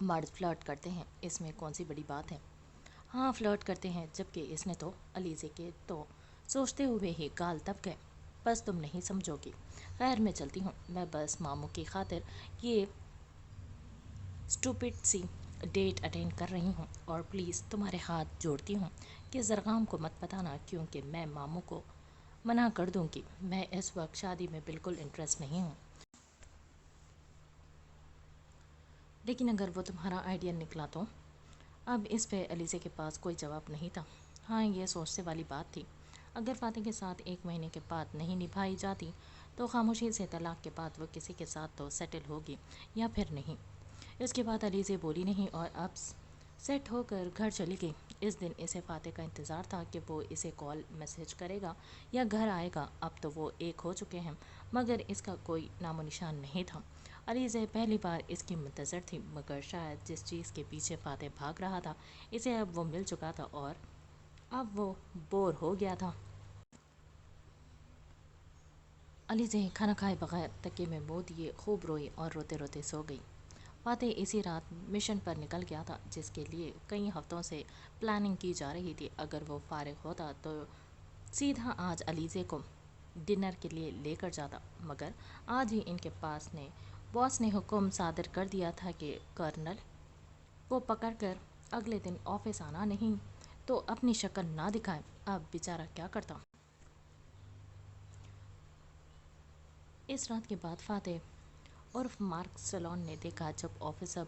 مرد فلرٹ کرتے ہیں، اس میں کون سی بڑی بات ہے؟ ہاں فلرٹ کرتے ہیں، جبکہ اس نے تو علیزے کے تو سوچتے ہوئے ہی گال دب گئے۔ بس تم نہیں سمجھو گی۔ خیر میں چلتی ہوں، میں بس ماموں کی خاطر یہ اسٹوپڈ سی ڈیٹ اٹینڈ کر رہی ہوں، اور پلیز تمہارے ہاتھ جوڑتی ہوں کہ زرغام کو مت بتانا، کیونکہ میں ماموں کو منع کر دوں گی۔ میں اس وقت شادی میں بالکل انٹرسٹ نہیں ہوں۔ لیکن اگر وہ تمہارا آئیڈیا نکلا تو؟ اب اس پہ علیزے کے پاس کوئی جواب نہیں تھا۔ ہاں یہ سوچنے والی بات تھی، اگر فاتح کے ساتھ 1 مہینے کے بعد نہیں نبھائی جاتی تو خاموشی سے طلاق کے بعد وہ کسی کے ساتھ تو سیٹل ہوگی یا پھر نہیں۔ اس کے بعد علیزے بولی نہیں اور اب سیٹ ہو کر گھر چلی گئی۔ اس دن اسے فاتح کا انتظار تھا کہ وہ اسے کال میسج کرے گا یا گھر آئے گا۔ اب تو وہ ایک ہو چکے ہیں، مگر اس کا کوئی نام و نشان نہیں تھا۔ علیزے پہلی بار اس کی منتظر تھی، مگر شاید جس چیز کے پیچھے فاتح بھاگ رہا تھا اسے اب وہ مل چکا تھا اور اب وہ بور ہو گیا تھا۔ علیزے کھانا کھائے بغیر تکیے میں منہ دیے خوب روئی اور روتے روتے سو گئی۔ فاتح اسی رات مشن پر نکل گیا تھا، جس کے لیے کئی ہفتوں سے پلاننگ کی جا رہی تھی۔ اگر وہ فارغ ہوتا تو سیدھا آج علیزے کو ڈنر کے لیے لے کر جاتا، مگر آج ہی ان کے باس نے حکم صادر کر دیا تھا کہ کرنل کو پکڑ کر اگلے دن آفس آنا نہیں تو اپنی شکل نہ دکھائے۔ اب بیچارہ کیا کرتا؟ اس رات کے بعد فاتح عرف مارک سلون نے دیکھا جب آفیسر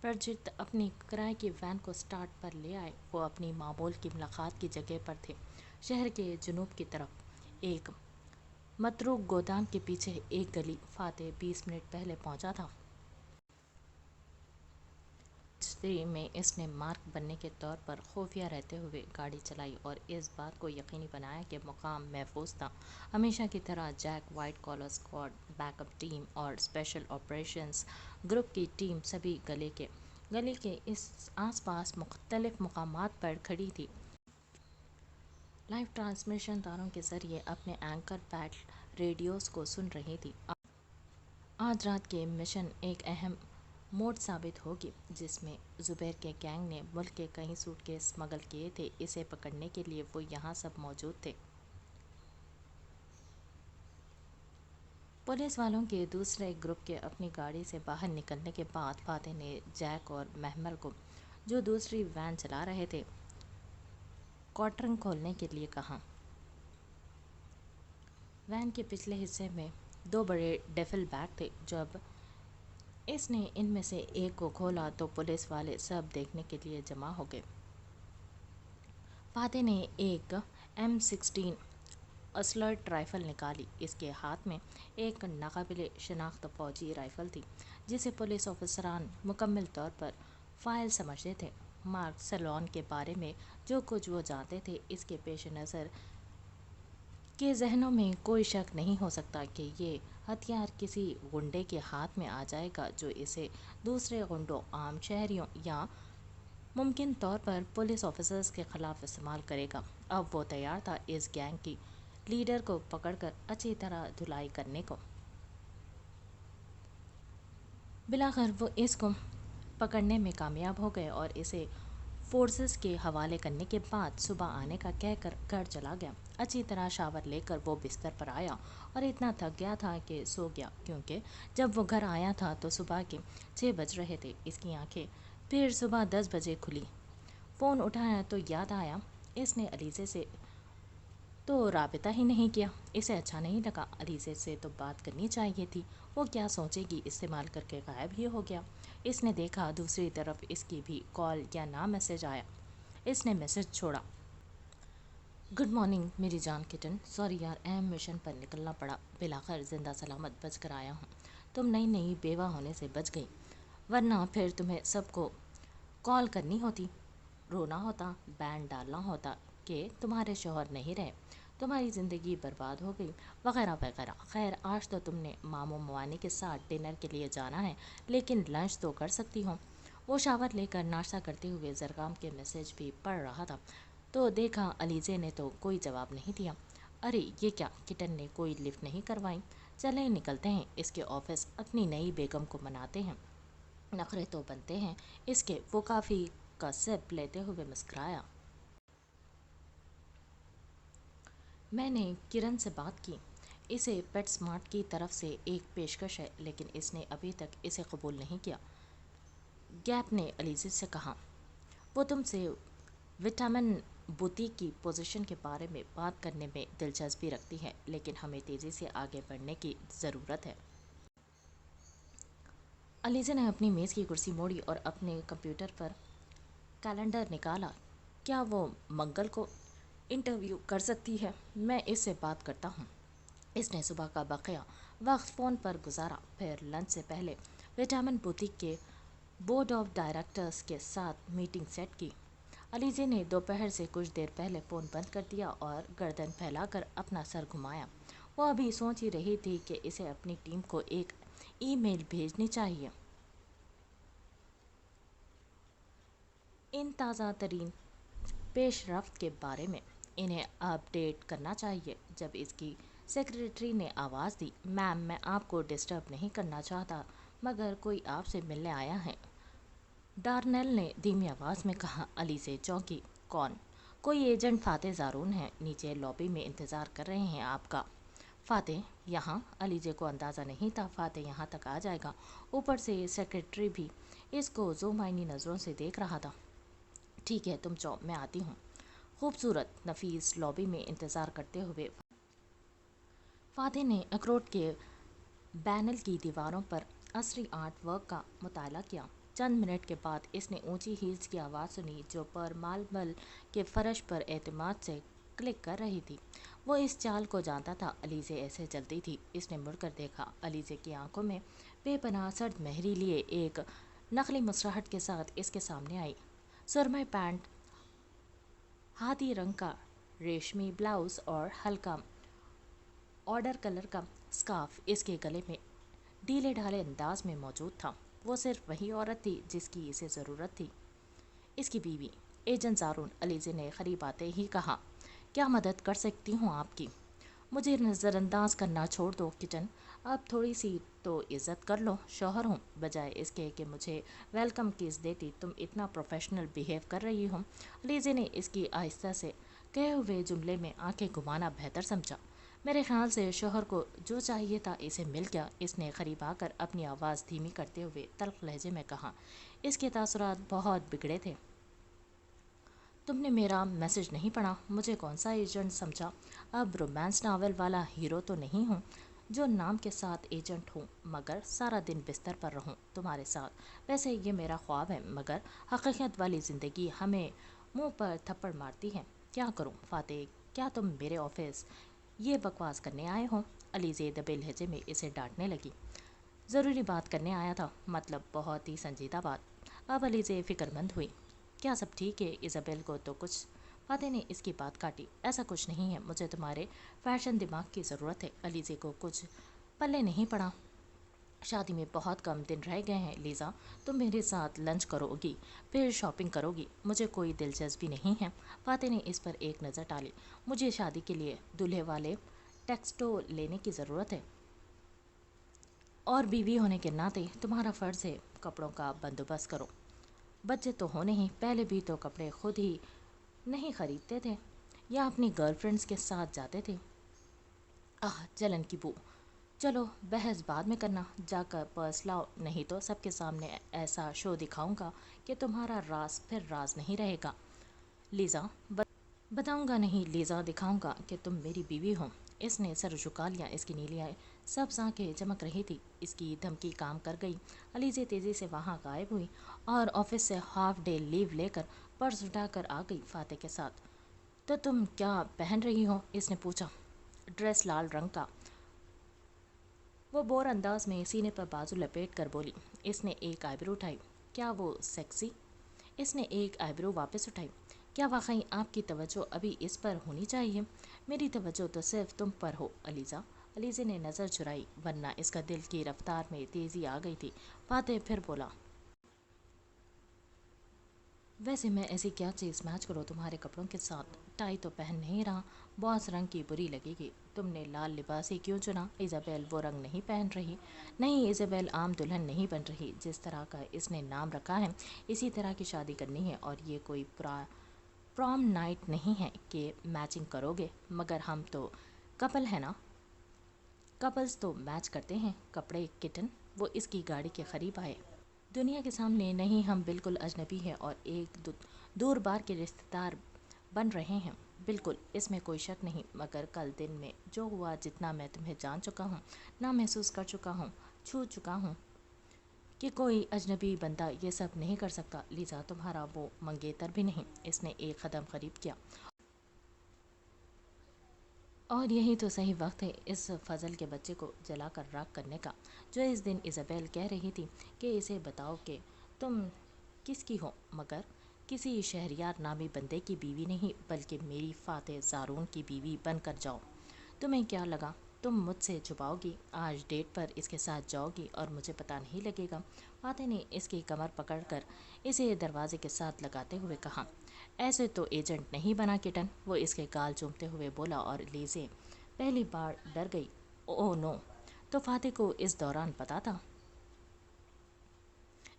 پرجت اپنی کرائے کی وین کو سٹارٹ پر لے آئے۔ وہ اپنی معمول کی ملاقات کی جگہ پر تھے، شہر کے جنوب کی طرف ایک متروک گودام کے پیچھے ایک گلی۔ فاتح 20 منٹ پہلے پہنچا تھا۔ میں اس نے مارک بننے کے طور پر خفیہ رہتے ہوئے گاڑی چلائی اور اس بات کو یقینی بنایا کہ مقام محفوظ تھا۔ ہمیشہ کی طرح Jack, white collar squad, back up team اور اسپیشل آپریشنز گروپ کی ٹیم سبھی گلی کے اس آس پاس مختلف مقامات پر کھڑی تھی۔ لائیو ٹرانسمیشن تاروں کے ذریعے اپنے اینکر پیڈ ریڈیوز کو سن رہی تھی۔ آج رات کے مشن ایک اہم موڑ ثابت ہوگی، جس میں زبیر کے گینگ نے ملک کے کئی سوٹ کیس اسمگل کیے تھے۔ اسے پکڑنے کے لیے وہ یہاں سب موجود تھے۔ پولیس والوں کے دوسرے گروپ کے اپنی گاڑی سے باہر نکلنے کے بعد فاتح نے جیک اور محمل کو، جو دوسری وین چلا رہے تھے، کوٹرنگ کھولنے کے لیے کہا۔ وین کے پچھلے حصے میں 2 بڑے ڈفل بیگ تھے۔ جب اس نے ان میں سے ایک کو کھولا تو پولیس والے سب دیکھنے کے لیے جمع ہو گئے۔ فاتح نے ایک M16 اسلٹ رائفل نکالی۔ اس کے ہاتھ میں ایک ناقابل شناخت فوجی رائفل تھی، جسے پولیس افسران مکمل طور پر فائل سمجھتے تھے۔ مارک سلون کے بارے میں جو کچھ وہ جانتے تھے، اس کے پیش نظر کے ذہنوں میں کوئی شک نہیں ہو سکتا کہ یہ ہتھیار کسی غنڈے کے ہاتھ میں آ جائے گا جو اسے دوسرے غنڈوں، عام شہریوں یا ممکن طور پر پولیس آفیسرز کے خلاف استعمال کرے گا۔ اب وہ تیار تھا اس گینگ کی لیڈر کو پکڑ کر اچھی طرح دھلائی کرنے کو۔ بلاخر وہ اس کو پکڑنے میں کامیاب ہو گئے اور اسے فورسز کے حوالے کرنے کے بعد صبح آنے کا کہہ کر گھر چلا گیا۔ اچھی طرح شاور لے کر وہ بستر پر آیا اور اتنا تھک گیا تھا کہ سو گیا، کیونکہ جب وہ گھر آیا تھا تو صبح کے 6 بج رہے تھے۔ اس کی آنکھیں پھر صبح 10 بجے کھلی۔ فون اٹھایا تو یاد آیا اس نے علیزے سے تو رابطہ ہی نہیں کیا۔ اسے اچھا نہیں لگا، علیزے سے تو بات کرنی چاہیے تھی۔ وہ کیا سوچے گی، استعمال کر کے غائب ہی ہو گیا۔ اس نے دیکھا دوسری طرف اس کی بھی کال یا نہ میسج آیا۔ اس نے میسج چھوڑا۔ گڈ مارننگ میری جان کٹن، سوری یار اہم مشن پر نکلنا پڑا، بلاخر زندہ سلامت بچ کر آیا ہوں۔ تم نئی بیوہ ہونے سے بچ گئی، ورنہ پھر تمہیں سب کو کال کرنی ہوتی، رونا ہوتا، بینڈ ڈالنا ہوتا کہ تمہارے شوہر نہیں رہے، تمہاری زندگی برباد ہو گئی، وغیرہ وغیرہ۔ خیر آج تو تم نے ماموں موانی کے ساتھ ڈنر کے لیے جانا ہے، لیکن لنچ تو کر سکتی ہو۔ وہ شاور لے کر ناشتہ کرتے ہوئے زرغام کے میسج بھی پڑھ رہا تھا تو دیکھا علیزے نے تو کوئی جواب نہیں دیا۔ ارے یہ کیا، کٹن نے کوئی لفٹ نہیں کروائی؟ چلیں نکلتے ہیں، اس کے آفس اپنی نئی بیگم کو مناتے ہیں۔ نخرے تو بنتے ہیں اس کے۔ وہ کافی کا سپ لیتے ہوئے مسکرایا۔ میں نے کرن سے بات کی، اسے پیٹ سمارٹ کی طرف سے ایک پیشکش ہے لیکن اس نے ابھی تک اسے قبول نہیں کیا۔ گیپ نے علیزہ سے کہا، وہ تم سے وٹامن بوتیک کی پوزیشن کے بارے میں بات کرنے میں دلچسپی رکھتی ہے لیکن ہمیں تیزی سے آگے بڑھنے کی ضرورت ہے۔ علیزہ نے اپنی میز کی کرسی موڑی اور اپنے کمپیوٹر پر کیلنڈر نکالا۔ کیا وہ منگل کو انٹرویو کر سکتی ہے؟ میں اس سے بات کرتا ہوں۔ اس نے صبح کا بقیہ وقت فون پر گزارا، پھر لنچ سے پہلے وٹامن بوتیک کے بورڈ آف ڈائریکٹرز کے ساتھ میٹنگ سیٹ کی۔ علیزہ نے دوپہر سے کچھ دیر پہلے فون بند کر دیا اور گردن پھیلا کر اپنا سر گھمایا۔ وہ ابھی سوچ ہی رہی تھی کہ اسے اپنی ٹیم کو ایک ای میل بھیجنی چاہیے، ان تازہ ترین پیش رفت کے بارے میں انہیں اپ ڈیٹ کرنا چاہیے۔ جب اس کی سیکریٹری نے آواز دی، میم میں آپ کو ڈسٹرب نہیں کرنا چاہتا مگر کوئی آپ سے ملنے آیا ہے، ڈارنیل نے دھیمی آواز میں کہا۔ علیزہ چونکی۔ کون؟ کوئی ایجنٹ فاتح زارون ہے، نیچے لابی میں انتظار کر رہے ہیں آپ کا۔ فاتح یہاں؟ علیزہ کو اندازہ نہیں تھا فاتح یہاں تک آ جائے گا، اوپر سے سیکریٹری بھی اس کو ذومعنی نظروں سے دیکھ رہا تھا۔ ٹھیک ہے تم جاؤ، میں آتی ہوں۔ خوبصورت نفیس لابی میں انتظار کرتے ہوئے فاتح نے اخروٹ کے بینل کی دیواروں پر عصری آرٹ ورک کا مطالعہ کیا۔ چند منٹ کے بعد اس نے اونچی ہیلز کی آواز سنی جو پر ماربل کے فرش پر اعتماد سے کلک کر رہی تھی۔ وہ اس چال کو جانتا تھا، علیزہ ایسے چلتی تھی۔ اس نے مڑ کر دیکھا، علیزہ کی آنکھوں میں بے پناہ سرد مہری لیے ایک نقلی مسرات کے ساتھ اس کے سامنے آئی۔ سرمئی پینٹ، ہاتھی رنگ کا ریشمی بلاؤز اور ہلکا آرڈر کلر کا سکارف اس کے گلے میں ڈھیلے ڈھالے انداز میں موجود تھا۔ وہ صرف وہی عورت تھی جس کی اسے ضرورت تھی، اس کی بیوی ایجنٹ زارون۔ علیزہ نے قریب آتے ہی کہا، کیا مدد کر سکتی ہوں آپ کی؟ مجھے نظر انداز کرنا چھوڑ دو کچن، اب تھوڑی سی تو عزت کر لو، شوہر ہوں، بجائے اس کے کہ مجھے ویلکم کس دیتی تم اتنا پروفیشنل بیہیو کر رہی ہو۔ علیزہ نے اس کی آہستہ سے کہے ہوئے جملے میں آنکھیں گھمانا بہتر سمجھا۔ میرے خیال سے شوہر کو جو چاہیے تھا اسے مل گیا۔ اس نے قریب آ کر اپنی آواز دھیمی کرتے ہوئے تلخ لہجے میں کہا، اس کے تاثرات بہت بگڑے تھے۔ تم نے میرا میسج نہیں پڑھا، مجھے کون سا ایجنٹ سمجھا؟ اب رومانس ناول والا ہیرو تو نہیں ہوں جو نام کے ساتھ ایجنٹ ہوں مگر سارا دن بستر پر رہوں تمہارے ساتھ۔ ویسے یہ میرا خواب ہے مگر حقیقت والی زندگی ہمیں منہ پر تھپڑ مارتی ہے۔ کیا کروں؟ فاتح کیا تم میرے آفس یہ بکواس کرنے آئے ہو؟ علیزہ دبے لہجے میں اسے ڈانٹنے لگی۔ ضروری بات کرنے آیا تھا، مطلب بہت ہی سنجیدہ بات۔ اب علیزہ فکر مند ہوئی، کیا سب ٹھیک ہے؟ ایزابیل کو تو کچھ؟ فاتح نے اس کی بات کاٹی، ایسا کچھ نہیں ہے، مجھے تمہارے فیشن دماغ کی ضرورت ہے۔ علیزہ کو کچھ پلے نہیں پڑا۔ شادی میں بہت کم دن رہ گئے ہیں لیزا، تم میرے ساتھ لنچ کرو گی پھر شاپنگ کرو گی؟ مجھے کوئی دلچسپی نہیں ہے۔ فاتح نے اس پر ایک نظر ڈالی، مجھے شادی کے لیے دولہے والے ٹیکسٹو لینے کی ضرورت ہے اور بیوی ہونے کے ناطے تمہارا فرض ہے کپڑوں کا بندوبست کرو۔ بچے تو ہو نہیں، پہلے بھی تو کپڑے خود ہی نہیں خریدتے تھے یا اپنی گرل فرینڈز کے ساتھ جاتے تھے۔ جلن کی بو۔ چلو بحث بعد میں کرنا، جا کر پرس لاؤ، نہیں تو سب کے سامنے ایسا شو دکھاؤں گا کہ تمہارا راز پھر راز نہیں رہے گا۔ لیزا بتاؤں گا نہیں لیزا، دکھاؤں گا کہ تم میری بیوی ہو۔ اس نے سر جھکا لیا، اس کی نیلی سبز آنکھیں چمک رہی تھی۔ اس کی دھمکی کام کر گئی۔ علیزہ تیزی سے وہاں غائب ہوئی اور آفس سے ہاف ڈے لیو لے کر پرس اٹھا کر آ گئی فاتح کے ساتھ۔ تو تم کیا پہن رہی ہو؟ اس نے پوچھا۔ ڈریس لال رنگ کا، وہ بور انداز میں سینے پر بازو لپیٹ کر بولی۔ اس نے ایک آئی برو اٹھائی، کیا وہ سیکسی؟ اس نے ایک آئی برو واپس اٹھائی، کیا واقعی آپ کی توجہ ابھی اس پر ہونی چاہیے؟ میری توجہ تو صرف تم پر ہو علیزہ۔ علیزہ نے نظر چرائی ورنہ اس کا دل کی رفتار میں تیزی آ گئی تھی۔ فاتح پھر بولا، ویسے میں ایسی کیا چیز میچ کروں تمہارے کپڑوں کے ساتھ ٹائی تو پہن نہیں رہا، باس رنگ کی بری لگے گی۔ تم نے لال لباس ہی کیوں چنا؟ ایزابیل وہ رنگ نہیں پہن رہی۔ نہیں، ایزابیل عام دلہن نہیں بن رہی۔ جس طرح کا اس نے نام رکھا ہے اسی طرح کی شادی کرنی ہے، اور یہ کوئی پرام نائٹ نہیں ہے کہ میچنگ کرو گے۔ مگر ہم تو کپل ہیں نا، کپلز تو میچ کرتے ہیں کپڑے۔ کٹن وہ اس کی گاڑی کے قریب آئے۔ دنیا کے سامنے نہیں، ہم بالکل اجنبی ہیں اور ایک دور بار کے رشتہ دار بن رہے ہیں۔ بالکل، اس میں کوئی شک نہیں، مگر کل دن میں جو ہوا، جتنا میں تمہیں جان چکا ہوں، نہ محسوس کر چکا ہوں، چھو چکا ہوں کہ کوئی اجنبی بندہ یہ سب نہیں کر سکتا۔ لیزا تمہارا وہ منگیتر بھی نہیں۔ اس نے ایک قدم قریب کیا۔ اور یہی تو صحیح وقت ہے اس فضل کے بچے کو جلا کر راکھ کرنے کا، جو اس دن ایزابیل کہہ رہی تھی کہ اسے بتاؤ کہ تم کس کی ہو، مگر کسی شہریار نامی بندے کی بیوی نہیں، بلکہ میری فاتح زارون کی بیوی بن کر جاؤ۔ تمہیں کیا لگا تم مجھ سے چھپاؤ گی؟ آج ڈیٹ پر اس کے ساتھ جاؤ گی اور مجھے پتہ نہیں لگے گا؟ فاتح نے اس کی کمر پکڑ کر اسے دروازے کے ساتھ لگاتے ہوئے کہا۔ ایسے تو ایجنٹ نہیں بنا کٹن، وہ اس کے گال چومتے ہوئے بولا، اور لیزے پہلی بار ڈر گئی۔ او نو! تو فاتح کو اس دوران پتا تھا؟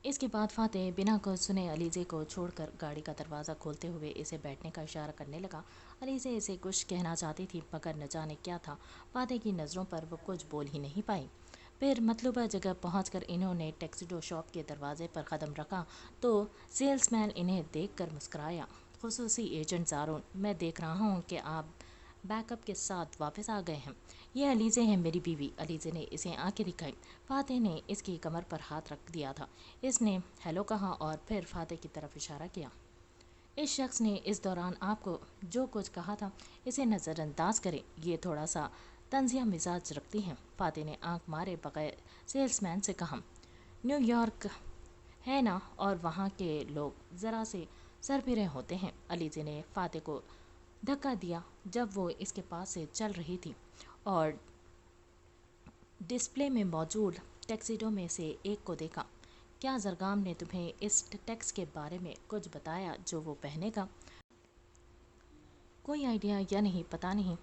اس کے بعد فاتح بنا کچھ سنے علیزے کو چھوڑ کر گاڑی کا دروازہ کھولتے ہوئے اسے بیٹھنے کا اشارہ کرنے لگا۔ علیزے اسے کچھ کہنا چاہتی تھی، مگر نہ جانے کیا تھا، فاتح کی نظروں پر وہ کچھ بول ہی نہیں پائی۔ پھر مطلوبہ جگہ پہنچ کر انہوں نے ٹیکسیڈو شاپ کے دروازے پر قدم رکھا تو سیلز مین انہیں دیکھ کر مسکرایا۔ خصوصی ایجنٹ زارون، میں دیکھ رہا ہوں کہ آپ بیک اپ کے ساتھ واپس آ گئے ہیں۔ یہ علیزے ہے میری بیوی۔ علیزے نے اسے آنکھیں دکھائی۔ فاتح نے اس کی کمر پر ہاتھ رکھ دیا تھا۔ اس نے ہیلو کہا اور پھر فاتح کی طرف اشارہ کیا۔ اس شخص نے اس دوران آپ کو جو کچھ کہا تھا اسے نظر انداز کریں، یہ تھوڑا سا طنزیہ مزاج رکھتی ہیں۔ فاتح نے آنکھ مارے بغیر سیلز مین سے کہا۔ نیو یارک ہے نا، اور وہاں کے لوگ ذرا سے سربراہ ہوتے ہیں۔ علیزے نے فاتح کو دھکا دیا جب وہ اس کے پاس سے چل رہی تھی، اور ڈسپلے میں موجود ٹیکسیڈو میں سے ایک کو دیکھا۔ کیا زرگام نے تمہیں اس ٹیکس کے بارے میں کچھ بتایا جو وہ پہنے گا؟ کوئی آئیڈیا یا نہیں، پتہ نہیں۔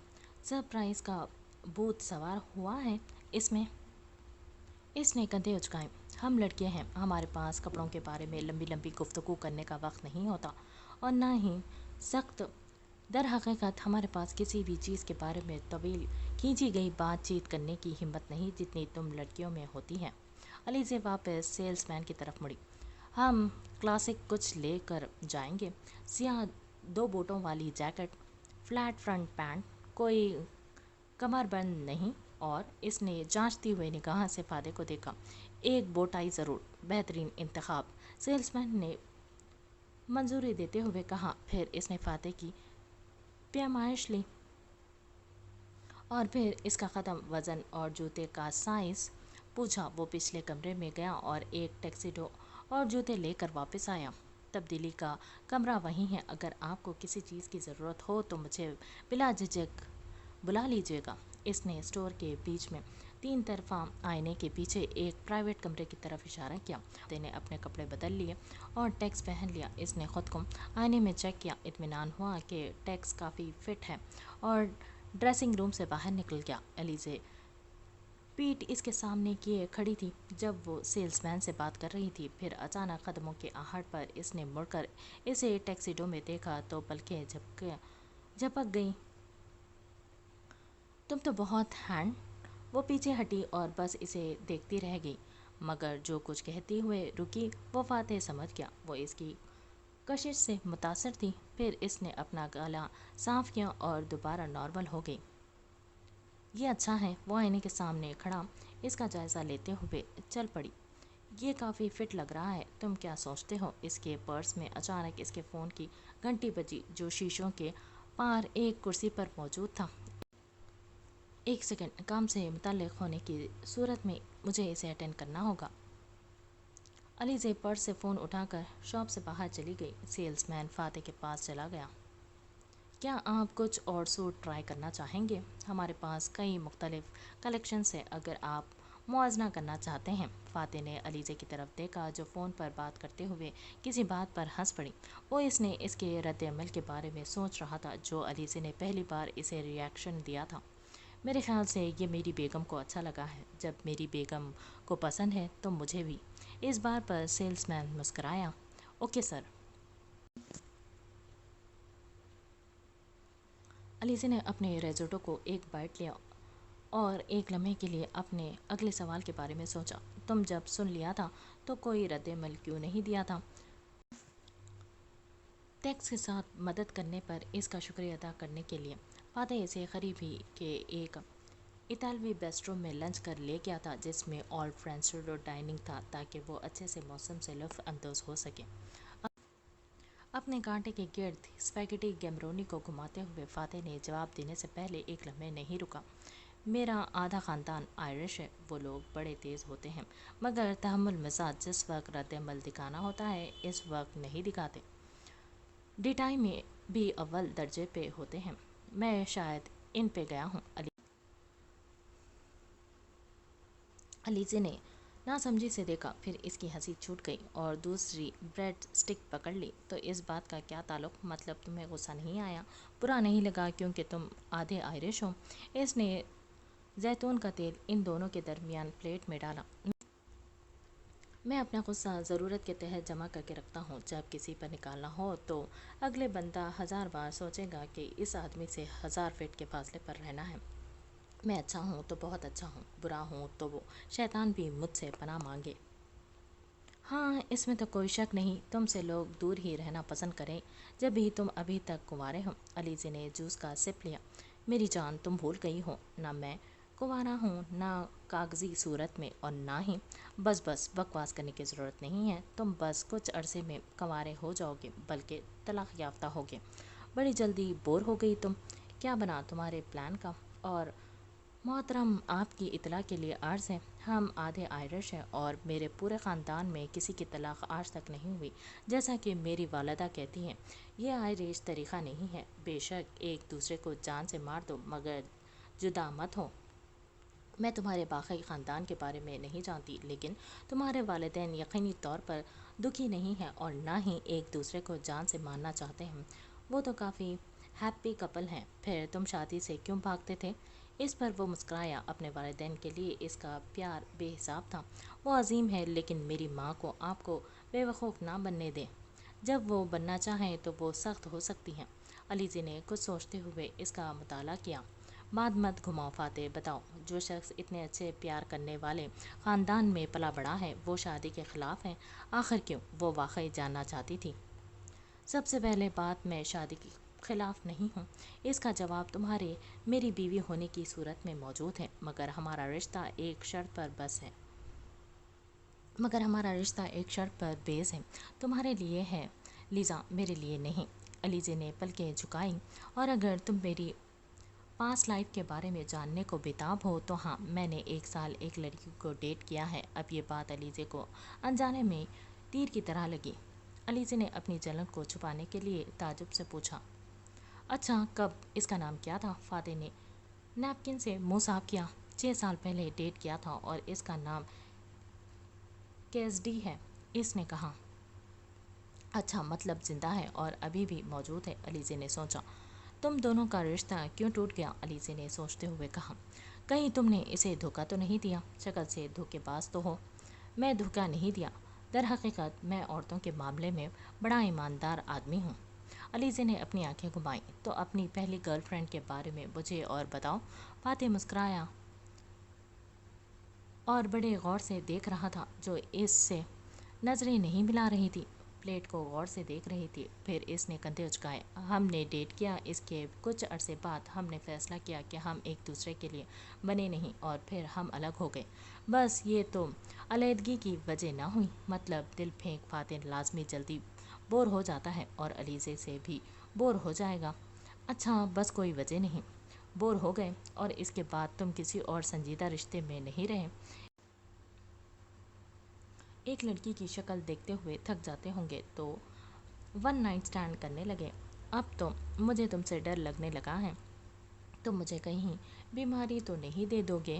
سرپرائز کا بھوت سوار ہوا ہے اس میں۔ اس نے کندھے اچکائے۔ ہم لڑکیاں ہیں، ہمارے پاس کپڑوں کے بارے میں لمبی لمبی گفتگو کرنے کا وقت نہیں ہوتا، اور نہ ہی سخت۔ در حقیقت ہمارے پاس کسی بھی چیز کے بارے میں طویل کھینچی گئی بات چیت کرنے کی ہمت نہیں جتنی تم لڑکیوں میں ہوتی ہے۔ علیزے واپس سیلز مین کی طرف مڑی۔ ہم کلاسک کچھ لے کر جائیں گے، سیاہ 2 بوٹوں والی جیکٹ، فلیٹ فرنٹ پینٹ، کوئی کمر بند نہیں، اور اس نے جانچتی ہوئے نگاہ سے فاتح کو دیکھا۔ ایک بو ٹائی ضرور، بہترین انتخاب، سیلز مین نے منظوری دیتے ہوئے کہا۔ پھر اس نے فاتح کی پیمائش لی اور پھر اس کا قدم، وزن اور جوتے کا سائز پوچھا۔ وہ پچھلے کمرے میں گیا اور ایک ٹیکسیڈو اور جوتے لے کر واپس آیا۔ تبدیلی کا کمرہ وہیں ہے، اگر آپ کو کسی چیز کی ضرورت ہو تو مجھے بلا جھجک بلا لیجیے گا۔ اس نے اسٹور کے بیچ میں 3 طرفہ آئینے کے پیچھے ایک پرائیویٹ کمرے کی طرف اشارہ کیا۔ فاتح نے اپنے کپڑے بدل لیے اور ٹیکس پہن لیا۔ اس نے خود کو آئینے میں چیک کیا، اطمینان ہوا کہ ٹیکس کافی فٹ ہے، اور ڈریسنگ روم سے باہر نکل گیا۔ علیزے پیٹ اس کے سامنے کیے کھڑی تھی جب وہ سیلز مین سے بات کر رہی تھی۔ پھر اچانک قدموں کی آہٹ پر اس نے مڑ کر اسے ٹیکسیڈو میں دیکھا تو پلکیں جھپک گئیں۔ تم تو بہت ہینڈ۔ وہ پیچھے ہٹی اور بس اسے دیکھتی رہ گئی، مگر جو کچھ کہتے ہوئے رکی وہ فاتح سمجھ گیا۔ وہ اس کی کشش سے متاثر تھی۔ پھر اس نے اپنا گلا صاف کیا اور دوبارہ نارمل ہو گئی۔ یہ اچھا ہے، وہ آئینے کے سامنے کھڑا اس کا جائزہ لیتے ہوئے چل پڑی۔ یہ کافی فٹ لگ رہا ہے، تم کیا سوچتے ہو؟ اس کے پرس میں اچانک اس کے فون کی گھنٹی بجی، جو شیشوں کے پار ایک کرسی پر موجود تھا۔ ایک سیکنڈ، کام سے متعلق ہونے کی صورت میں مجھے اسے اٹینڈ کرنا ہوگا۔ علیزے پرس سے فون اٹھا کر شاپ سے باہر چلی گئی۔ سیلز مین فاتح کے پاس چلا گیا۔ کیا آپ کچھ اور سوٹ ٹرائی کرنا چاہیں گے؟ ہمارے پاس کئی مختلف کلیکشنز ہیں، اگر آپ موازنہ کرنا چاہتے ہیں۔ فاتح نے علیزے کی طرف دیکھا جو فون پر بات کرتے ہوئے کسی بات پر ہنس پڑی۔ وہ اس کے رد عمل کے بارے میں سوچ رہا تھا جو علیزے نے پہلی بار اسے ریاکشن دیا تھا۔ میرے خیال سے یہ میری بیگم کو اچھا لگا ہے۔ جب میری بیگم کو پسند ہے تو مجھے بھی۔ اس بات پر sales man مسکرایا۔ Okay sir. Alizeh نے اپنے ریزوٹو کو ایک بائٹ لیا اور ایک لمحے کے لیے اپنے اگلے سوال کے بارے میں سوچا۔ تم جب سن لیا تھا تو کوئی رد عمل کیوں نہیں دیا تھا؟ ٹیکس کے ساتھ مدد کرنے پر اس کا شکریہ ادا کرنے کے لیے۔ فاتح اسے قریب ہی کے ایک اطالوی بیسٹرو میں لنچ کر لے گیا تھا جس میں آل فرینچ ڈائننگ تھا تاکہ وہ اچھے سے موسم سے لطف اندوز ہو سکے۔ اپنے کانٹے کے گرد اسپیگیٹی گیمبرونی کو گھماتے ہوئے فاتح نے جواب دینے سے پہلے ایک لمحے نہیں رکا۔ میرا آدھا خاندان آئرش ہے۔ وہ لوگ بڑے تیز ہوتے ہیں مگر تحمل مزاج جس وقت رد عمل دکھانا ہوتا ہے اس وقت نہیں دکھاتے۔ ڈیٹائی میں بھی اول درجے پہ ہوتے ہیں۔ میں شاید ان پہ گیا ہوں۔ علیزے نے ناسمجھی سے دیکھا، پھر اس کی ہنسی چھوٹ گئی اور دوسری بریڈ سٹک پکڑ لی۔ تو اس بات کا کیا تعلق؟ مطلب تمہیں غصہ نہیں آیا، برا نہیں لگا کیونکہ تم آدھے آئرش ہو؟ اس نے زیتون کا تیل ان دونوں کے درمیان پلیٹ میں ڈالا۔ میں اپنا غصہ ضرورت کے تحت جمع کر کے رکھتا ہوں۔ جب کسی پر نکالنا ہو تو اگلے بندہ 1000 بار سوچے گا کہ اس آدمی سے 1000 فٹ کے فاصلے پر رہنا ہے۔ میں اچھا ہوں تو بہت اچھا ہوں، برا ہوں تو وہ شیطان بھی مجھ سے پناہ مانگے۔ ہاں اس میں تو کوئی شک نہیں، تم سے لوگ دور ہی رہنا پسند کریں جب بھی تم ابھی تک کنوارے ہو۔ علیزے نے جوس کا سپ لیا۔ میری جان تم بھول گئی ہو، نہ میں کنوارا ہوں، نہ کاغذی صورت میں اور نہ ہی۔ بس بکواس کرنے کی ضرورت نہیں ہے۔ تم بس کچھ عرصے میں کنوارے ہو جاؤ گے بلکہ طلاق یافتہ ہوگے۔ بڑی جلدی بور ہو گئی تم۔ کیا بنا تمہارے پلان کا؟ اور محترم آپ کی اطلاع کے لیے عرض ہے ہم آدھے آئرش ہیں اور میرے پورے خاندان میں کسی کی طلاق آج تک نہیں ہوئی۔ جیسا کہ میری والدہ کہتی ہیں یہ آئرش طریقہ نہیں ہے۔ بے شک ایک دوسرے کو جان سے مار دو مگر جدا مت ہو۔ میں تمہارے باقی خاندان کے بارے میں نہیں جانتی لیکن تمہارے والدین یقینی طور پر دکھی نہیں ہیں اور نہ ہی ایک دوسرے کو جان سے مارنا چاہتے ہیں۔ وہ تو کافی ہیپی کپل ہیں۔ پھر تم شادی سے کیوں بھاگتے تھے؟ اس پر وہ مسکرایا۔ اپنے والدین کے لیے اس کا پیار بے حساب تھا۔ وہ عظیم ہے لیکن میری ماں کو آپ کو بے وقوف نہ بننے دیں۔ جب وہ بننا چاہیں تو وہ سخت ہو سکتی ہیں۔ علیزے نے کچھ سوچتے ہوئے اس کا مطالعہ کیا۔ بات مت گھماؤ فاتح، بتاؤ جو شخص اتنے اچھے پیار کرنے والے خاندان میں پلا بڑا ہے وہ شادی کے خلاف ہے؟ آخر کیوں؟ وہ واقعی جاننا چاہتی تھی۔ سب سے پہلے بات میں شادی کے خلاف نہیں ہوں۔ اس کا جواب تمہارے میری بیوی ہونے کی صورت میں موجود ہے مگر ہمارا رشتہ ایک شرط پر بیس ہے۔ تمہارے لیے ہے لیزا، میرے لیے نہیں۔ علیزے نے پلکیں جھکائیں۔ اور اگر تم میری پاس لائف کے بارے میں جاننے کو بےتاب ہو تو ہاں، میں نے 1 سال ایک لڑکی کو ڈیٹ کیا ہے۔ اب یہ بات علیزے کو انجانے میں تیر کی طرح لگی۔ علیزے نے اپنی جلن کو چھپانے کے لیے تعجب سے پوچھا، اچھا کب؟ اس کا نام کیا تھا؟ فاتح نے نیپکن سے منہ صاف کیا۔ 6 سال پہلے ڈیٹ کیا تھا اور اس کا نام کیسڈی ہے، اس نے کہا۔ اچھا مطلب زندہ ہے اور ابھی بھی موجود ہے؟ علیزے نے سوچا۔ تم دونوں کا رشتہ کیوں ٹوٹ گیا؟ علیزے نے سوچتے ہوئے کہا۔ کہیں تم نے اسے دھوکہ تو نہیں دیا؟ شکل سے دھوکے باز تو ہو۔ میں دھوکہ نہیں دیا۔ در حقیقت میں عورتوں کے معاملے میں بڑا ایماندار آدمی ہوں۔ علیزے نے اپنی آنکھیں گھمائیں۔ تو اپنی پہلی گرل فرینڈ کے بارے میں مجھے اور بتاؤ۔ فاتح مسکرایا اور بڑے غور سے دیکھ رہا تھا جو اس سے نظریں نہیں ملا رہی تھی، پلیٹ کو غور سے دیکھ رہی تھی۔ پھر اس نے کندھے اچکائے۔ ہم نے ڈیٹ کیا، اس کے کچھ عرصے بعد ہم نے فیصلہ کیا کہ ہم ایک دوسرے کے لیے بنے نہیں اور پھر ہم الگ ہو گئے۔ بس یہ تو علیحدگی کی وجہ نہ ہوئی۔ مطلب دل پھینک فاتح لازمی جلدی بور ہو جاتا ہے اور علیزے سے بھی بور ہو جائے گا۔ اچھا بس کوئی وجہ نہیں۔ بور ہو گئے اور اس کے بعد تم کسی اور سنجیدہ رشتے میں نہیں رہے؟ ایک لڑکی کی شکل دیکھتے ہوئے تھک جاتے ہوں گے تو 1 نائٹ اسٹینڈ کرنے لگے۔ اب تو مجھے تم سے ڈر لگنے لگا ہے۔ تم مجھے کہیں بیماری تو نہیں دے دو گے؟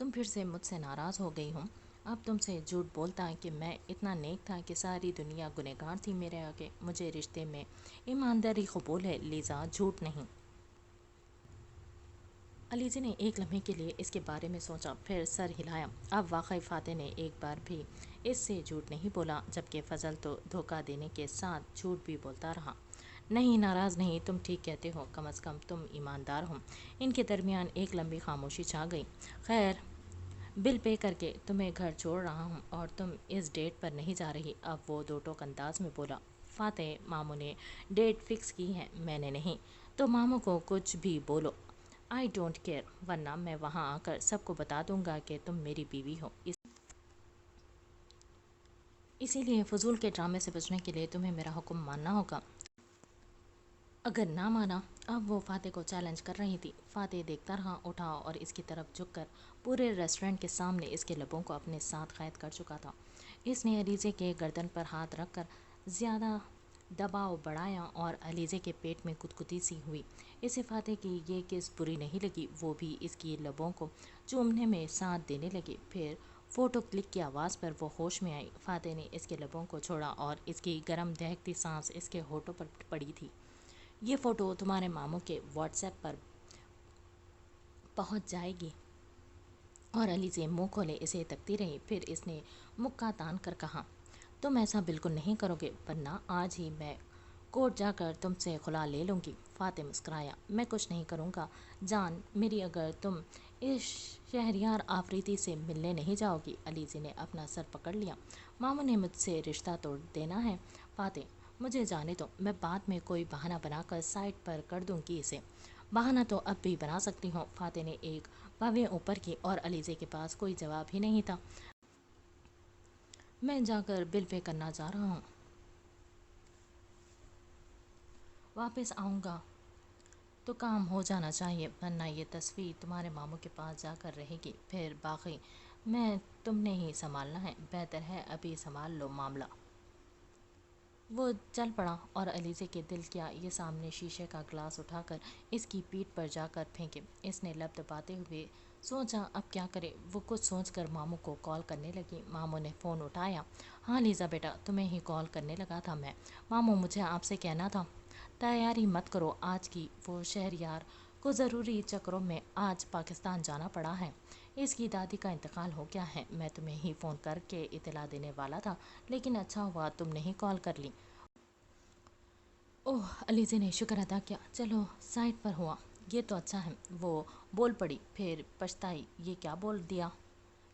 تم پھر سے مجھ سے ناراض ہو گئی ہو؟ اب تم سے جھوٹ بولتا ہے کہ میں اتنا نیک تھا کہ ساری دنیا گنہگار تھی میرے آگے۔ مجھے رشتے میں ایمانداری قبول ہے لیزا، جھوٹ نہیں۔ علیزی نے ایک لمحے کے لیے اس کے بارے میں سوچا، پھر سر ہلایا۔ اب واقعی فاتح نے ایک بار بھی اس سے جھوٹ نہیں بولا، جبکہ فضل تو دھوکہ دینے کے ساتھ جھوٹ بھی بولتا رہا۔ نہیں، ناراض نہیں، تم ٹھیک کہتے ہو، کم از کم تم ایماندار ہو۔ ان کے درمیان ایک لمبی خاموشی چھا گئی۔ خیر، بل پے کر کے تمہیں گھر چھوڑ رہا ہوں اور تم اس ڈیٹ پر نہیں جا رہی۔ اب وہ دو ٹوک انداز میں بولا۔ فاتح، ماموں نے ڈیٹ فکس کی ہے، میں نے نہیں۔ تو ماموں کو کچھ بھی بولو، آئی ڈونٹ کیئر، ورنہ میں وہاں آ کر سب کو بتا دوں گا کہ تم میری بیوی ہو۔ اسی لیے فضول کے ڈرامے سے بچنے کے لیے تمہیں میرا حکم ماننا ہوگا۔ اگر نہ مانا۔ اب وہ فاتح کو چیلنج کر رہی تھی۔ فاتح دیکھتا رہا، اٹھا اور اس کی طرف جھک کر پورے ریسٹورنٹ کے سامنے اس کے لبوں کو اپنے ساتھ قید کر چکا تھا۔ اس نے علیزے کے گردن پر ہاتھ رکھ کر زیادہ دباؤ بڑھایا اور علیزے کے پیٹ میں کتکتی سی ہوئی۔ اسے فاتح کی یہ کس بری نہیں لگی، وہ بھی اس کی لبوں کو چومنے میں ساتھ دینے لگی۔ پھر فوٹو کلک کی آواز پر وہ ہوش میں آئی۔ فاتح نے اس کے لبوں کو چھوڑا اور اس کی گرم دہکتی سانس اس کے ہونٹوں پر پڑی تھی۔ یہ فوٹو تمہارے ماموں کے واٹس ایپ پر پہنچ جائے گی۔ اور علیزے منہ کھولے اسے تکتی رہی۔ پھر اس نے مکہ تان کر کہا، تم ایسا بالکل نہیں کرو گے، ورنہ آج ہی میں کورٹ جا کر تم سے خلا لے لوں گی۔ فاتح مسکرایا، میں کچھ نہیں کروں گا جان میری، اگر تم اس شہریار آفریتی سے ملنے نہیں جاؤ گی۔ علیزے نے اپنا سر پکڑ لیا۔ ماموں نے مجھ سے رشتہ توڑ دینا ہے فاتح، مجھے جانے دو، میں بعد میں کوئی بہانہ بنا کر سائٹ پر کر دوں گی اسے۔ بہانہ تو اب بھی بنا سکتی ہوں۔ فاتح نے ایک بھویں اوپر کی اور علیزے کے پاس کوئی جواب ہی نہیں تھا۔ میں جا کر بل پے کرنا چاہ رہا ہوں، واپس آؤں گا تو کام ہو جانا چاہیے، ورنہ یہ تصویر تمہارے ماموں کے پاس جا کر رہے گی، پھر باقی میں تم نے ہی سنبھالنا ہے، بہتر ہے ابھی سنبھال لو معاملہ۔ وہ چل پڑا اور علیزے کے دل کیا یہ سامنے شیشے کا گلاس اٹھا کر اس کی پیٹھ پر جا کر پھینکے۔ اس نے لب دباتے ہوئے سوچا اب کیا کرے۔ وہ کچھ سوچ کر ماموں کو کال کرنے لگی۔ ماموں نے فون اٹھایا۔ ہاں لیزا بیٹا، تمہیں ہی کال کرنے لگا تھا میں۔ ماموں، مجھے آپ سے کہنا تھا، تیاری مت کرو آج کی، وہ شہریار کو ضروری چکروں میں آج پاکستان جانا پڑا ہے۔ اس کی دادی کا انتقال ہو گیا ہے۔ میں تمہیں ہی فون کر کے اطلاع دینے والا تھا، لیکن اچھا ہوا تم نے ہی کال کر لی۔ اوہ، علیزے نے شکر ادا کیا، چلو سائٹ پر ہوا، یہ تو اچھا ہے۔ وہ بول پڑی، پھر پچھتائی، یہ کیا بول دیا؟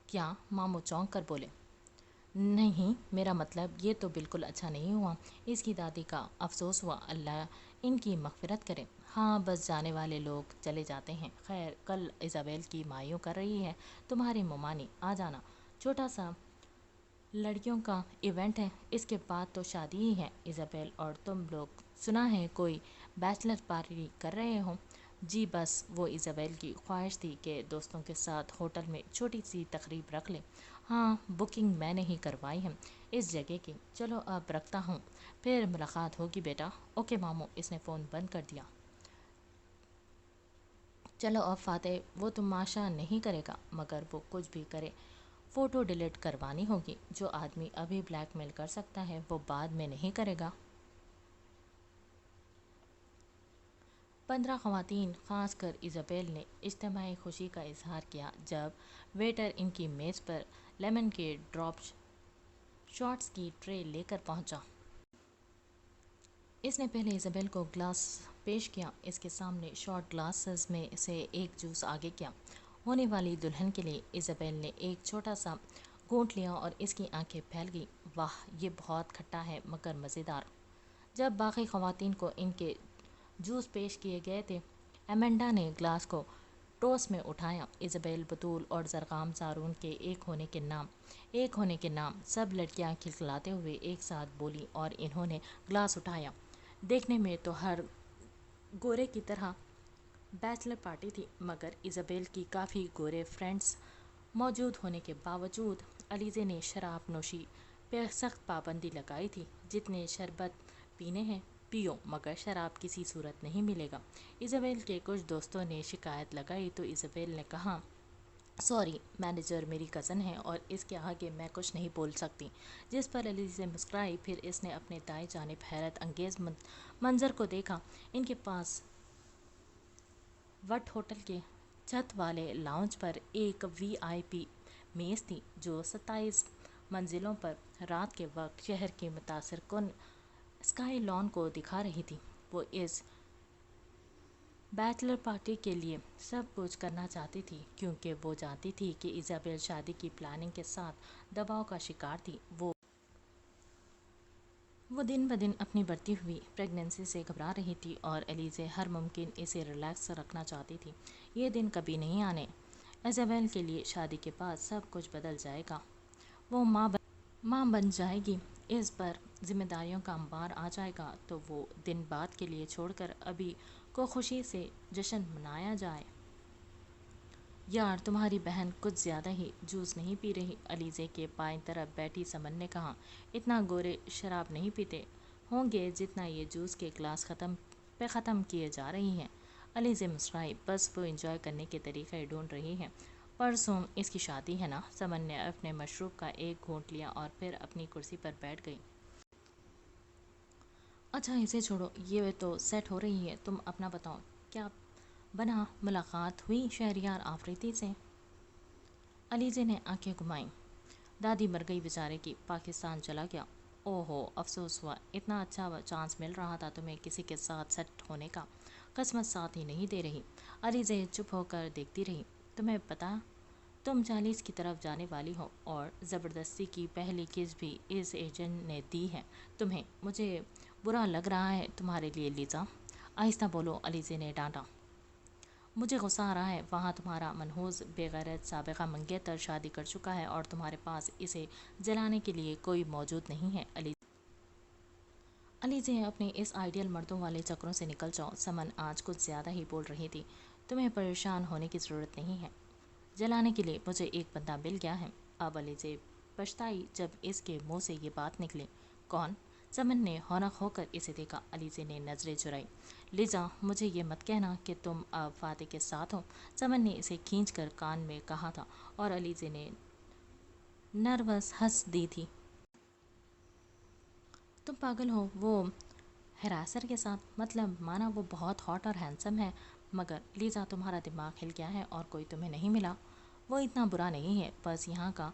کیا؟ ماموں چونک کر بولے۔ نہیں، میرا مطلب یہ تو بالکل اچھا نہیں ہوا۔ اس کی دادی کا افسوس ہوا، اللہ ان کی مغفرت کرے۔ ہاں، بس جانے والے لوگ چلے جاتے ہیں۔ خیر، کل ایزابیل کی مایوں کر رہی ہے تمہاری ممانی، آ جانا، چھوٹا سا لڑکیوں کا ایونٹ ہے، اس کے بعد تو شادی ہی ہے۔ ایزابیل اور تم لوگ سنا ہے کوئی بیچلر پارٹی کر رہے ہو؟ جی بس وہ ایزابیل کی خواہش تھی کہ دوستوں کے ساتھ ہوٹل میں چھوٹی سی تقریب رکھ لیں۔ ہاں، بکنگ میں نے ہی کروائی ہے اس جگہ کی۔ چلو اب رکھتا ہوں، پھر ملاقات ہوگی بیٹا۔ اوکے ماموں۔ اس نے فون بند کر دیا۔ چلو اب فاتح، وہ تماشا نہیں کرے گا، مگر وہ کچھ بھی کرے فوٹو ڈیلیٹ کروانی ہوگی۔ جو آدمی ابھی بلیک میل کر سکتا ہے وہ بعد میں نہیں کرے گا۔ 15 خواتین، خاص کر ایزابیل نے اجتماعی خوشی کا اظہار کیا جب ویٹر ان کی میز پر لیمن کے ڈراپ شاٹس کی ٹرے لے کر پہنچا۔ اس نے پہلے ایزابیل کو گلاس پیش کیا۔ اس کے سامنے شاٹ گلاسز میں سے ایک جوس آگے کیا۔ ہونے والی دلہن کے لیے۔ ایزابیل نے ایک چھوٹا سا گھونٹ لیا اور اس کی آنکھیں پھیل گئیں۔ واہ، یہ بہت کھٹا ہے مگر مزیدار۔ جب باقی خواتین کو ان کے جوس پیش کیے گئے تھے، ایمنڈا نے گلاس کو ٹوس میں اٹھایا۔ ایزابیل، بطول اور زرقام زارون کے ایک ہونے کے نام، سب لڑکیاں کھلکھلاتے ہوئے ایک ساتھ بولیں اور انہوں نے گلاس اٹھایا۔ دیکھنے میں تو ہر گورے کی طرح بیچلر پارٹی تھی، مگر ایزابیل کی کافی گورے فرینڈز موجود ہونے کے باوجود علیزے نے شراب نوشی پہ سخت پابندی لگائی تھی۔ جتنے شربت پینے ہیں پیو، مگر شراب کسی صورت نہیں ملے گا۔ ایزابیل کے کچھ دوستوں نے شکایت لگائی تو ایزابیل نے کہا، سوری مینیجر میری کزن ہے اور اس کے آگے میں کچھ نہیں بول سکتی۔ جس پر علیزے مسکرائی، پھر اس نے اپنے دائیں جانب حیرت انگیز منظر کو دیکھا۔ ان کے پاس وٹ ہوٹل کے چھت والے لاؤنج پر ایک وی آئی پی میز تھی جو 27 منزلوں پر رات کے وقت شہر کے متاثر کن اسکائی لان کو دکھا رہی تھی۔ وہ اس بیچلر پارٹی کے لیے سب کچھ کرنا چاہتی تھی کیونکہ وہ جانتی تھی کہ ایزابیل شادی کی پلاننگ کے ساتھ دباؤ کا شکار تھی۔ وہ دن بدن اپنی بڑھتی ہوئی پریگننسی سے گھبرا رہی تھی اور ایلیزے ہر ممکن اسے ریلیکس رکھنا چاہتی تھی۔ یہ دن کبھی نہیں آنے۔ ایزابیل کے لیے شادی کے بعد سب کچھ بدل جائے گا۔ وہ ماں بن جائے گی، اس پر ذمہ داریوں کا انبار آ جائے گا، تو وہ دن بعد کے لیے چھوڑ کر ابھی کو خوشی سے جشن منایا جائے۔ یار تمہاری بہن کچھ زیادہ ہی جوس نہیں پی رہی، علیزے کے بائیں طرف بیٹھی سمن نے کہا۔ اتنا گورے شراب نہیں پیتے ہوں گے جتنا یہ جوس کے گلاس ختم کیے جا رہی ہیں۔ علیزے مسکرائی، بس وہ انجوائے کرنے کے طریقے ڈھونڈ رہی ہے۔ پرسوں اس کی شادی ہے نا؟ سمن نے اپنے مشروب کا ایک گھونٹ لیا اور پھر اپنی کرسی پر بیٹھ گئی۔ اچھا اسے چھوڑو، یہ تو سیٹ ہو رہی ہے، تم اپنا بتاؤ، کیا بنا؟ ملاقات ہوئی شہریار آفریدی سے؟ علیزے نے آنکھیں گھمائیں۔ دادی مر گئی بیچارے کی، پاکستان چلا گیا۔ او ہو، افسوس ہوا، اتنا اچھا چانس مل رہا تھا تمہیں کسی کے ساتھ سیٹ ہونے کا، قسمت ساتھ ہی نہیں دے رہی۔ علیزے چپ ہو کر دیکھتی رہی۔ تمہیں پتہ تم 40 کی طرف جانے والی ہو اور زبردستی کی پہلی کس بھی اس ایجنٹ نے دی ہے تمہیں۔ مجھے برا لگ رہا ہے تمہارے لیے لیزا۔ آہستہ بولو، علیزے نے ڈانٹا۔ مجھے غصہ آ رہا ہے، وہاں تمہارا منحوس بے غیرت سابقہ منگیتر شادی کر چکا ہے اور تمہارے پاس اسے جلانے کے لیے کوئی موجود نہیں ہے۔ علیزے اپنے اس آئیڈیل مردوں والے چکروں سے نکل جاؤ۔ سمن آج کچھ زیادہ ہی بول رہی تھی۔ تمہیں پریشان ہونے کی ضرورت نہیں ہے، جلانے کے لیے مجھے ایک بندہ مل گیا ہے۔ اب علیزے پچھتائی جب اس کے منہ سے یہ بات نکلی۔ کون؟ سمن نے حونق ہو کر اسے دیکھا۔ علیزے نے نظریں چرائی۔ لیزا، مجھے یہ مت کہنا کہ تم اب فاتح کے ساتھ ہو، سمن نے اسے کھینچ کر کان میں کہا تھا اور علیزے نے نروس ہنس دی تھی۔ تم پاگل ہو، وہ ہراسر کے ساتھ؟ مطلب مانا وہ بہت ہاٹ اور ہینڈسم ہے، مگر لیزا تمہارا دماغ ہل گیا ہے اور کوئی تمہیں نہیں ملا؟ وہ اتنا برا نہیں ہے، بس یہاں کا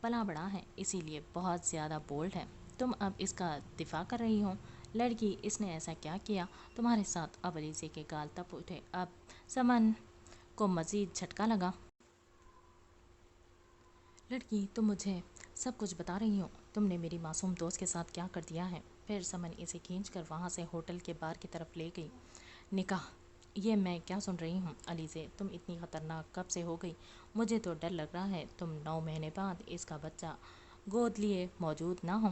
پلا بڑا ہے، اسی لیے بہت زیادہ بولڈ ہے۔ تم اب اس کا دفاع کر رہی ہو؟ لڑکی، اس نے ایسا کیا کیا تمہارے ساتھ؟ اب علیزے کے گال تپ اٹھے۔ اب سمن کو مزید جھٹکا لگا۔ لڑکی، تم مجھے سب کچھ بتا رہی ہو، تم نے میری معصوم دوست کے ساتھ کیا کر دیا ہے؟ پھر سمن اسے کھینچ کر وہاں سے ہوٹل کے بار کی طرف لے گئی۔ نکاح؟ یہ میں کیا سن رہی ہوں؟ علیزے، تم اتنی خطرناک کب سے ہو گئی؟ مجھے تو ڈر لگ رہا ہے تم 9 مہینے بعد اس کا بچہ گود لیے موجود نہ ہو۔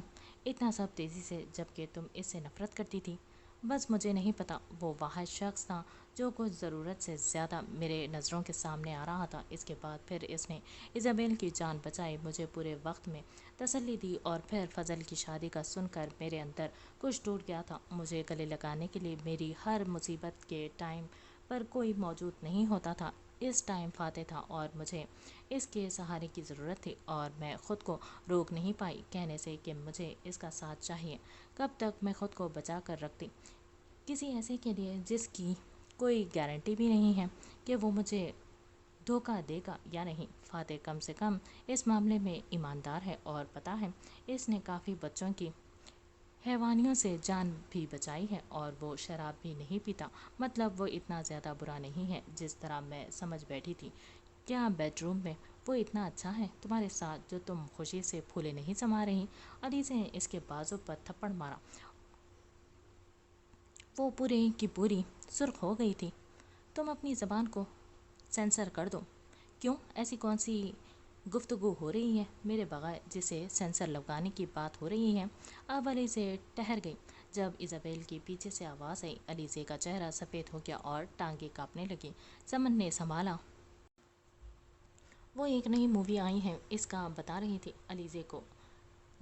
اتنا سب تیزی سے، جبکہ تم اس سے نفرت کرتی تھی۔ بس مجھے نہیں پتا، وہ واحد شخص تھا جو کچھ ضرورت سے زیادہ میرے نظروں کے سامنے آ رہا تھا۔ اس کے بعد پھر اس نے ایزابیل کی جان بچائی، مجھے پورے وقت میں تسلی دی، اور پھر فضل کی شادی کا سن کر میرے اندر کچھ ٹوٹ گیا تھا۔ مجھے گلے لگانے کے لیے میری ہر مصیبت کے ٹائم پر کوئی موجود نہیں ہوتا تھا۔ اس ٹائم فاتح تھا اور مجھے اس کے سہارے کی ضرورت تھی، اور میں خود کو روک نہیں پائی کہنے سے کہ مجھے اس کا ساتھ چاہیے۔ کب تک میں خود کو بچا کر رکھتی کسی ایسے کے لیے جس کی کوئی گارنٹی بھی نہیں ہے کہ وہ مجھے دھوکہ دے گا یا نہیں۔ فاتح کم سے کم اس معاملے میں ایماندار ہے، اور پتہ ہے اس نے کافی بچوں کی حیوانیوں سے جان بھی بچائی ہے، اور وہ شراب بھی نہیں پیتا۔ مطلب وہ اتنا زیادہ برا نہیں ہے جس طرح میں سمجھ بیٹھی تھی۔ کیا بیڈ روم میں وہ اتنا اچھا ہے تمہارے ساتھ جو تم خوشی سے پھولے نہیں سما رہی؟ علیزے نے اس کے بازو پر تھپڑ مارا۔ وہ پوری کی پوری سرخ ہو گئی تھی۔ تم اپنی زبان کو سینسر کر دو۔ کیوں؟ ایسی کون سی گفتگو ہو رہی ہے میرے بغیر جسے سینسر لگانے کی بات ہو رہی ہے؟ اب علیزے ٹھہر گئی جب ایزابیل کی پیچھے سے آواز آئی۔ علیزے کا چہرہ سفید ہو گیا اور ٹانگیں کانپنے لگیں۔ سمن نے سنبھالا۔ وہ ایک نئی مووی آئی ہے، اس کا بتا رہی تھی علیزے کو۔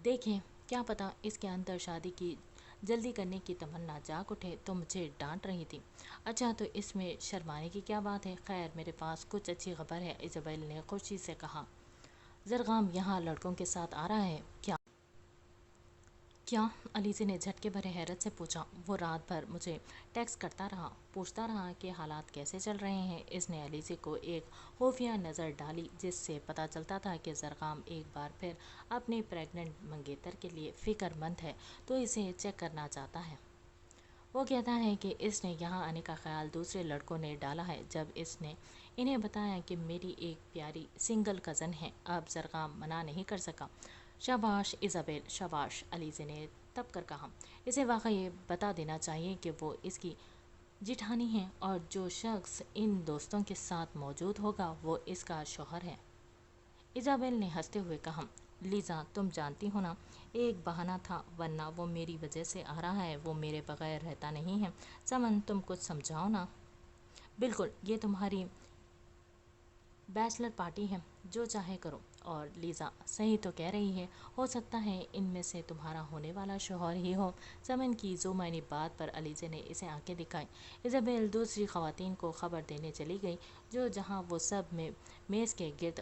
دیکھیں، کیا پتہ اس کے اندر شادی کی جلدی کرنے کی تمنا جاگ اٹھے تو مجھے ڈانٹ رہی تھی۔ اچھا تو اس میں شرمانے کی کیا بات ہے؟ خیر میرے پاس کچھ اچھی خبر ہے، ایزابیل نے خوشی سے کہا۔ زرغام یہاں لڑکوں کے ساتھ آ رہا ہے کیا؟ کیا؟ علیزے نے جھٹکے بھرے حیرت سے پوچھا۔ وہ رات بھر مجھے ٹیکسٹ کرتا رہا، پوچھتا رہا کہ حالات کیسے چل رہے ہیں۔ اس نے علیزے کو ایک خفیہ نظر ڈالی جس سے پتہ چلتا تھا کہ زرغام ایک بار پھر اپنی پریگننٹ منگیتر کے لیے فکر مند ہے تو اسے چیک کرنا چاہتا ہے۔ وہ کہتا ہے کہ اس نے یہاں آنے کا خیال دوسرے لڑکوں نے ڈالا ہے۔ جب اس نے انہیں بتایا کہ میری ایک پیاری سنگل کزن ہے، اب زرغام منع نہیں کر سکا۔ شاباش ایزابیل شاباش، علیزے نے تپ کر کہا۔ اسے واقعی یہ بتا دینا چاہیے کہ وہ اس کی جیٹھانی ہے اور جو شخص ان دوستوں کے ساتھ موجود ہوگا وہ اس کا شوہر ہے۔ ایزابیل نے ہنستے ہوئے کہا۔ لیزا تم جانتی ہو نا، ایک بہانہ تھا، ورنہ وہ میری وجہ سے آ رہا ہے، وہ میرے بغیر رہتا نہیں ہے۔ سمن تم کچھ سمجھاؤ نا۔ بالکل، یہ تمہاری بیچلر پارٹی ہے، جو چاہے کرو۔ اور لیزا صحیح تو کہہ رہی ہے، ہو سکتا ہے ان میں سے تمہارا ہونے والا شوہر ہی ہو۔ سمن کی ذومعنی بات پر علیزے نے اسے آنکھیں دکھائیں۔ ایزابیل دوسری خواتین کو خبر دینے چلی گئی جو جہاں وہ سب میز کے گرد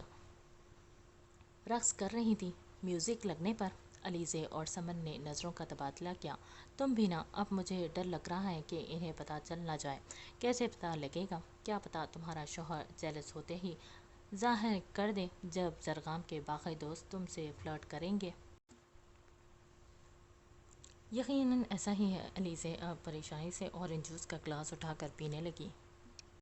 رقص کر رہی تھی۔ میوزک لگنے پر علیزے اور سمن نے نظروں کا تبادلہ کیا۔ تم بھی نا، اب مجھے ڈر لگ رہا ہے کہ انہیں پتہ چل نہ جائے۔ کیسے پتہ لگے گا؟ کیا پتہ تمہارا شوہر جیلس ہوتے ہی ظاہر کر دے جب زرغام کے باقی دوست تم سے فلرٹ کریں گے۔ یقیناً ایسا ہی ہے۔ علیزے اب پریشانی سے اورنج جوس کا گلاس اٹھا کر پینے لگی۔